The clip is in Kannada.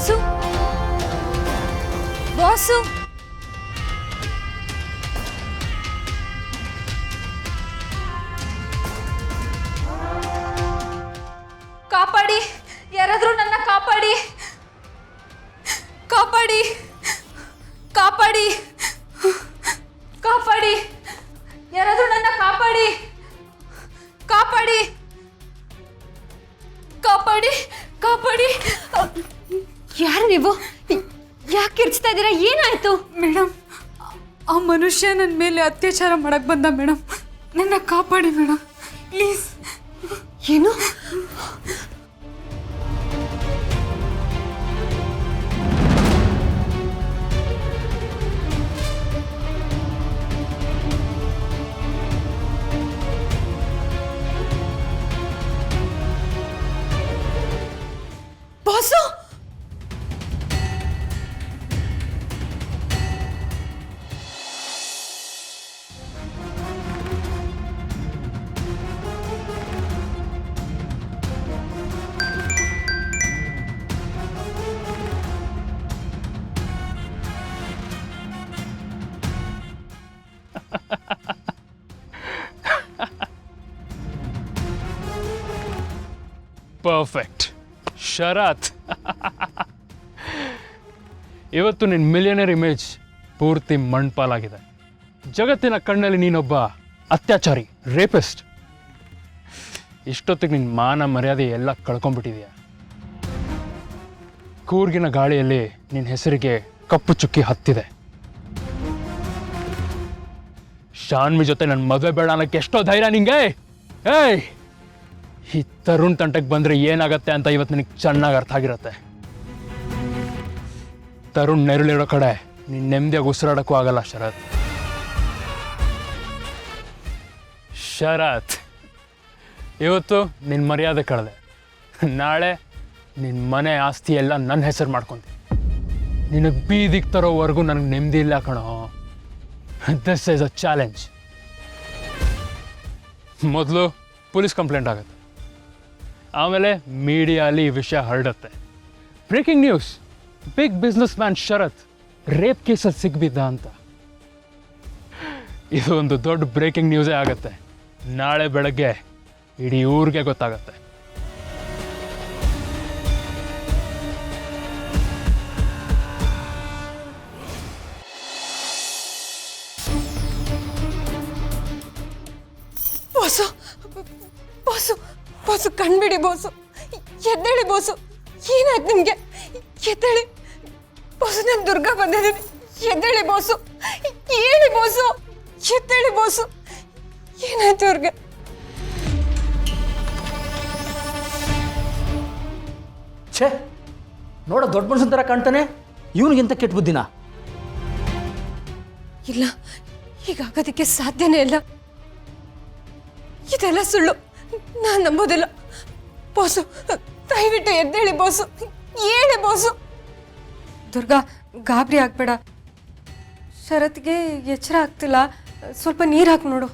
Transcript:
ಬಾಸು ಬಾಸು ಕಾಪಾಡಿ, ಯಾರಾದ್ರೂ ನನ್ನ ಕಾಪಾಡಿ, ಕಾಪಾಡಿ, ಕಾಪಾಡಿ, ಕಾಪಾಡಿ, ಯಾರಾದ್ರೂ ನನ್ನ ಕಾಪಾಡಿ, ಕಾಪಾಡಿ, ಕಾಪಾಡಿ, ಕಾಪಾಡಿ. ಯಾರು ನೀವು? ಯಾಕೆ ಕಿರ್ಚ್ತಾ ಇದ್ದೀರಾ? ಏನಾಯ್ತು? ಮೇಡಮ್, ಆ ಮನುಷ್ಯ ನನ್ನ ಮೇಲೆ ಅತ್ಯಾಚಾರ ಮಾಡಕ್ ಬಂದ ಮೇಡಮ್. ನನ್ನ ಕಾಪಾಡಿ ಮೇಡಮ್, ಪ್ಲೀಸ್. ಏನು? ಬಾಸು, ಪರ್ಫೆಕ್ಟ್ ಶರತ್. ಇವತ್ತು ನಿನ್ನ ಮಿಲಿಯನರ್ ಇಮೇಜ್ ಪೂರ್ತಿ ಮಣ್ಪಾಲಾಗಿದೆ. ಜಗತ್ತಿನ ಕಣ್ಣಲ್ಲಿ ನೀನೊಬ್ಬ ಅತ್ಯಾಚಾರಿ, ರೇಪಿಸ್ಟ್. ಇಷ್ಟೊತ್ತಿಗೆ ನಿನ್ನ ಮಾನ ಮರ್ಯಾದೆ ಎಲ್ಲ ಕಳ್ಕೊಂಡ್ಬಿಟ್ಟಿದೆಯಾ. ಕೂರ್ಗಿನ ಗಾಳಿಯಲ್ಲಿ ನಿನ್ನ ಹೆಸರಿಗೆ ಕಪ್ಪು ಚುಕ್ಕಿ ಹತ್ತಿದೆ. ಶಾನ್ವಿ ಜೊತೆ ನನ್ನ ಮದುವೆ ಬೇಡ ಅನ್ನಕ್ಕೆ ಎಷ್ಟೋ ಧೈರ್ಯ ನಿಂಗೆ. ಏಯ್, ಈ ತರುಣ್ ತಂಟಕ್ಕೆ ಬಂದರೆ ಏನಾಗತ್ತೆ ಅಂತ ಇವತ್ತು ನಿನಗೆ ಚೆನ್ನಾಗಿ ಅರ್ಥ ಆಗಿರತ್ತೆ. ತರುಣ್ ನೆರಳಿರೋ ಕಡೆ ನೀನು ನೆಮ್ಮದಿಯಾಗಿ ಉಸಿರಾಡೋಕ್ಕೂ ಆಗಲ್ಲ ಶರತ್. ಶರತ್, ಇವತ್ತು ನಿನ್ನ ಮರ್ಯಾದೆ ಕಳೆದೆ. ನಾಳೆ ನಿನ್ನ ಮನೆ ಆಸ್ತಿ ಎಲ್ಲ ನನ್ನ ಹೆಸರು ಮಾಡ್ಕೊತೀನಿ. ನಿನಗೆ ಬೀದಿಗೆ ತರೋವರೆಗೂ ನನಗೆ ನೆಮ್ಮದಿ ಇಲ್ಲ ಕಣೋ. This is a challenge. ಮೊದಲು ಪೊಲೀಸ್ ಕಂಪ್ಲೇಂಟ್ ಆಗುತ್ತೆ, ಆಮೇಲೆ ಮೀಡಿಯಾಲಿ ಈ ವಿಷಯ ಹರಡುತ್ತೆ. Breaking news, big business man Sharath rape ಕೇಸಲ್ಲಿ ಸಿಗ್ಬಿದ್ದ ಅಂತ. ಇದು ಒಂದು ದೊಡ್ಡ ಬ್ರೇಕಿಂಗ್ ನ್ಯೂಸೇ ಆಗುತ್ತೆ. ನಾಳೆ ಬೆಳಗ್ಗೆ ಇಡೀ ಊರಿಗೆ ಗೊತ್ತಾಗತ್ತೆ. ಬಾಸು, ಬಾಸು, ಬಾಸು ಕಣ್ಬಿಡಿ ಬಾಸು. ಎದ್ದೇಳಿ ಬಾಸು, ಏನಾಯ್ತು ನಿಮಗೆ? ಎದ್ದೇಳಿ ಬಾಸು, ನಾನು ದುರ್ಗಾ ಬಂದಿದ್ದೀನಿ. ಎದ್ದೇಳಿ ಬಾಸು, ಹೇಳಿ ಬಾಸು, ಎದ್ದೇಳಿ ಬಾಸು. ಏನಾಯ್ತು ಅವ್ರಿಗೆ? ಛೇ, ನೋಡ ದೊಡ್ಡ ಮನುಷ್ಯನ ಥರ ಕಾಣ್ತಾನೆ. ಇವನಿಗಿಂತ ಕೆಟ್ಟ ಬುದ್ಧಿನ? ಇಲ್ಲ, ಹೀಗಾಗೋದಕ್ಕೆ ಸಾಧ್ಯನೇ ಇಲ್ಲ. ಇದೆಲ್ಲ ಸುಳ್ಳು, ನಾನು ನಂಬೋದಿಲ್ಲ. ಬಾಸು, ದಯವಿಟ್ಟು ಎದ್ದೇಳಿ ಬಾಸು, ಹೇಳಿ ಬಾಸು. ದುರ್ಗಾ, ಗಾಬರಿ ಆಗ್ಬೇಡ. ಶರತ್ಗೆ ಎಚ್ಚರ ಆಗ್ತಿಲ್ಲ, ಸ್ವಲ್ಪ ನೀರು ಹಾಕಿ ನೋಡು.